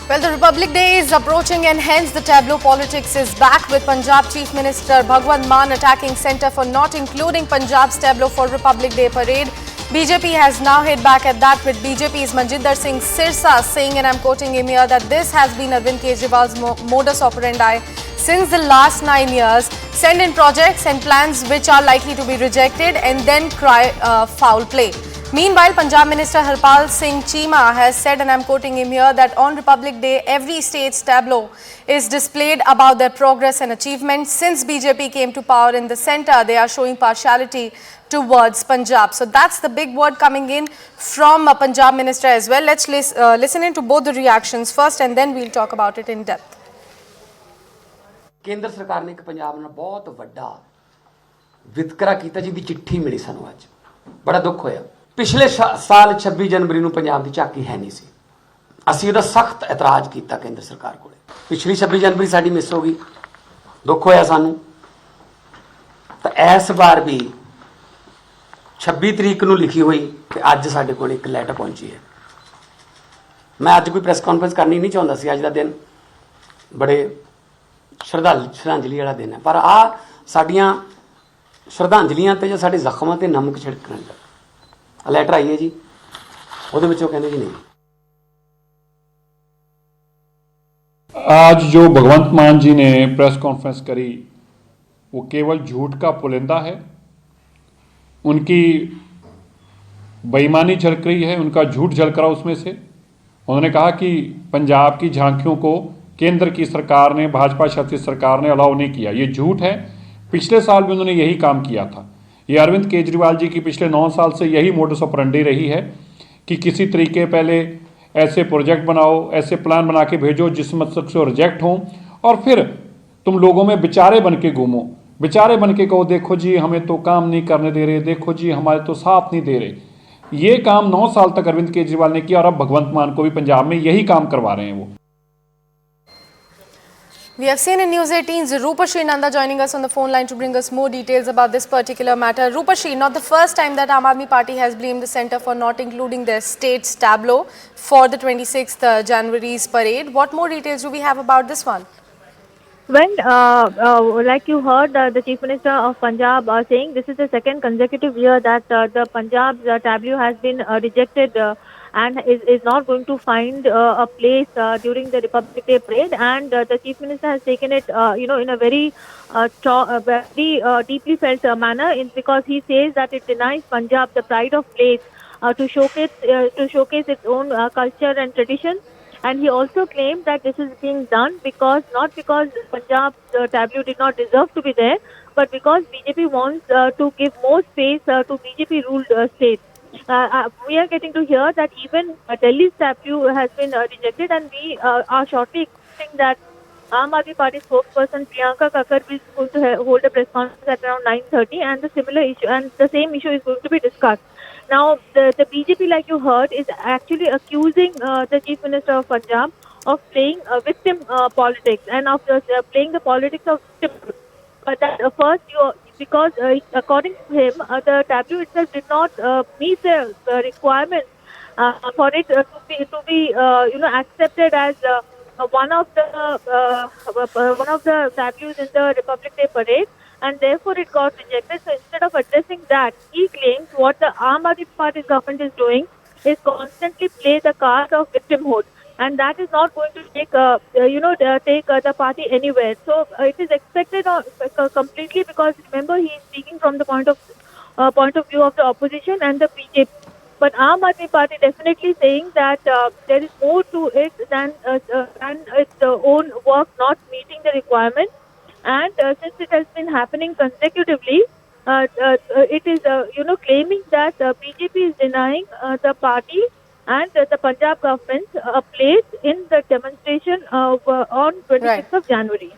Well, the Republic Day is approaching and hence the tableau politics is back with Punjab Chief Minister Bhagwant Mann attacking centre for not including Punjab's tableau for Republic Day parade. BJP has now hit back at that with BJP's Manjinder Singh Sirsa saying, and I'm quoting him here, that this has been Arvind Kejriwal's modus operandi since the last 9 years. Send in projects and plans which are likely to be rejected and then cry foul play. Meanwhile, Punjab Minister Harpal Singh Cheema has said, and I'm quoting him here, that on Republic Day, every state's tableau is displayed about their progress and achievements. Since BJP came to power in the centre, they are showing partiality towards Punjab. So that's the big word coming in from a Punjab minister as well. Let's listen into both the reactions first and then we'll talk about it in depth. केंद्र सरकार ने एक पंजाब ਨਾਲ बहुत ਵੱਡਾ ਵਿਤਕਰਾ ਕੀਤਾ ਜਿਹਦੀ ਚਿੱਠੀ ਮਿਲੀ ਸਾਨੂੰ ਅੱਜ ਬੜਾ ਦੁੱਖ ਹੋਇਆ ਪਿਛਲੇ ਸਾਲ 26 ਜਨਵਰੀ ਨੂੰ ਪੰਜਾਬ ਦੀ ਝਾਕੀ ਹੈ ਨਹੀਂ ਸੀ ਅਸੀਂ ਉਹਦਾ ਸਖਤ ਇਤਰਾਜ਼ ਕੀਤਾ ਕੇਂਦਰ ਸਰਕਾਰ ਕੋਲੇ ਪਿਛਲੀ 26 ਜਨਵਰੀ ਸਾਡੀ ਮਿਸ ਹੋ ਗਈ ਦੁੱਖ ਹੋਇਆ ਸਾਨੂੰ ਤਾਂ ਇਸ ਵਾਰ ਵੀ 26 ਤਰੀਕ ਨੂੰ ਲਿਖੀ ਹੋਈ ਤੇ ਅੱਜ ਸਾਡੇ ਕੋਲ ਇੱਕ ਲੈਟਰ ਪਹੁੰਚੀ ਹੈ ਮੈਂ ਅੱਜ ਕੋਈ ਪ੍ਰੈਸ ਕਾਨਫਰੰਸ ਕਰਨੀ ਨਹੀਂ ਚਾਹੁੰਦਾ ਸੀ ਅੱਜ ਦਾ ਦਿਨ ਬੜੇ श्रद्धांजलि वाला दिन है पर आ साडियां श्रद्धांजलियां ते जो साडे जख्मां ते नमक छिड़कण दा लैटर आई है जी ਉਹਦੇ ਵਿੱਚੋਂ ਕਹਿੰਦੇ जी नहीं। आज जो भगवंत मान जी ने प्रेस कॉन्फ्रेंस करी वो केवल झूठ का पुलिंदा है, उनकी बेईमानी झलक रही है, उनका झूठ झलक रहा उसमें से। उन्होंने कहा कि पंजाब की झांकियों को केंद्र की सरकार ने, भाजपा शासित सरकार ने अलाउ नहीं किया, ये झूठ है। पिछले साल भी उन्होंने यही काम किया था। ये अरविंद केजरीवाल जी की पिछले 9 साल से यही मोडस ऑपरेंडी रही है कि किसी तरीके पहले ऐसे प्रोजेक्ट बनाओ, ऐसे प्लान बना के भेजो जिस मकसद से रिजेक्ट हों और फिर तुम लोगों में बेचारे बन के घूमो, बेचारे बन के कहो देखो जी हमें तो काम नहीं करने दे रहे, देखो जी हमारे तो साथ नहीं दे रहे। ये काम 9 साल तक अरविंद केजरीवाल ने किया और अब भगवंत मान को भी पंजाब में यही काम करवा रहे हैं वो। We have seen in News 18's Rupashri Nanda joining us on the phone line to bring us more details about this particular matter. Rupashri, not the first time that Aam Aadmi Party has blamed the centre for not including their state's tableau for the 26th January's parade. What more details do we have about this one? Well, like you heard the Chief Minister of Punjab saying, this is the second consecutive year that the Punjab's tableau has been rejected and is not going to find a place during the Republic Day parade. And the Chief Minister has taken it, in a very deeply felt manner, because he says that it denies Punjab the pride of place to showcase its own culture and tradition. And he also claimed that this is being done not because Punjab's tableau did not deserve to be there, but because BJP wants to give more space to BJP-ruled states. We are getting to hear that even Delhi's tableau has been rejected, and we are shortly expecting that Aam Aadmi Party spokesperson Priyanka Kakkar is going to hold a press conference at around 9:30, and the same issue is going to be discussed. Now, the BJP, like you heard, is actually accusing the Chief Minister of Punjab of playing victim politics and of playing the politics of victim. But that because according to him, the tableau itself did not meet the requirements for it to be accepted as one of the tableaus in the Republic Day parade, and therefore it got rejected. So instead of addressing that, he claims what the Aam Aadmi Party government is doing is constantly play the card of victimhood, and that is not going to take the party anywhere. So it is expected completely, because remember he is speaking from the point of view of the opposition and the BJP. But Aam Aadmi Party definitely saying that there is more to it than its own work not meeting the requirement. And since it has been happening consecutively, it is claiming that BJP is denying the party and the Punjab government a place in the demonstration on 26th of January.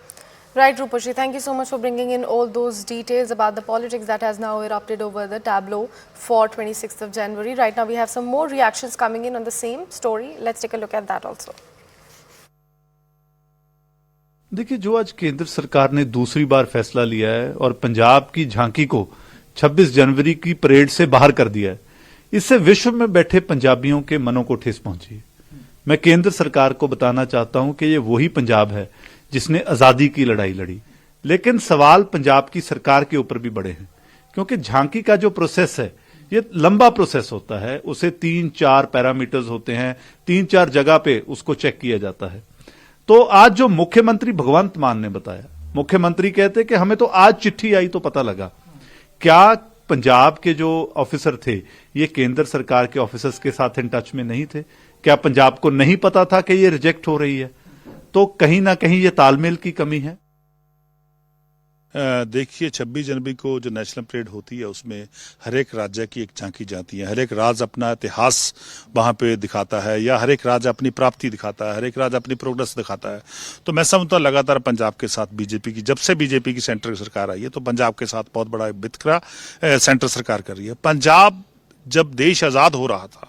Right, Rupashri, thank you so much for bringing in all those details about the politics that has now erupted over the tableau for 26th of January. Right now we have some more reactions coming in on the same story. Let's take a look at that also. देखिए, जो आज केंद्र सरकार ने दूसरी बार फैसला लिया है और पंजाब की झांकी को 26 जनवरी की परेड से बाहर कर दिया है, इससे विश्व में बैठे पंजाबियों के मनों को ठेस पहुंची है। मैं केंद्र सरकार को बताना चाहता हूं कि ये वही पंजाब है जिसने आजादी की लड़ाई लड़ी। लेकिन सवाल पंजाब की सरकार के ऊपर भी बड़े हैं, क्योंकि झांकी का जो प्रोसेस है ये लंबा प्रोसेस होता है। उसे 3-4 पैरामीटर्स होते हैं, 3-4 जगह पे उसको चेक किया जाता है। तो आज जो मुख्यमंत्री भगवंत मान ने बताया, मुख्यमंत्री कहते कि हमें तो आज चिट्ठी आई तो पता लगा। क्या पंजाब के जो ऑफिसर थे ये केंद्र सरकार के ऑफिसर्स के साथ इन टच में नहीं थे? क्या पंजाब को नहीं पता था कि ये रिजेक्ट हो रही है? तो कहीं ना कहीं ये तालमेल की कमी है। देखिए 26 जनवरी को जो नेशनल परेड होती है उसमें हर एक राज्य की एक झांकी जाती है। हर एक राज्य अपना इतिहास वहां पे दिखाता है, या हर एक राज्य अपनी प्राप्ति दिखाता है, हर एक राज्य अपनी प्रोग्रेस दिखाता है। तो मैं समझता हूं लगातार पंजाब के साथ बीजेपी की, जब से बीजेपी की सेंटर सरकार आई है तो पंजाब के साथ बहुत बड़ा वितकरा सेंटर सरकार कर रही है। पंजाब जब देश आजाद हो रहा था,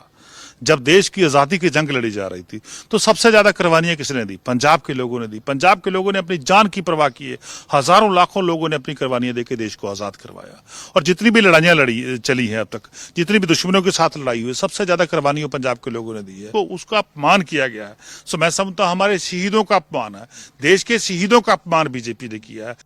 जब देश की आजादी की जंग लड़ी जा रही थी, तो सबसे ज्यादा कुर्बानियां किसने दी? पंजाब के लोगों ने दी। पंजाब के लोगों ने अपनी जान की परवाह की है। हजारों लाखों लोगों ने अपनी कुर्बानियां देकर देश को आजाद करवाया। और जितनी भी लड़ाइयां लड़ी चली हैं अब तक, जितनी भी दुश्मनों के साथ लड़ाई हुई, सबसे ज्यादा कुर्बानियां पंजाब के लोगों ने दी है। तो उसका अपमान किया गया है। सो मैं समझता हूं हमारे शहीदों का अपमान है, देश के शहीदों का अपमान बीजेपी ने किया है।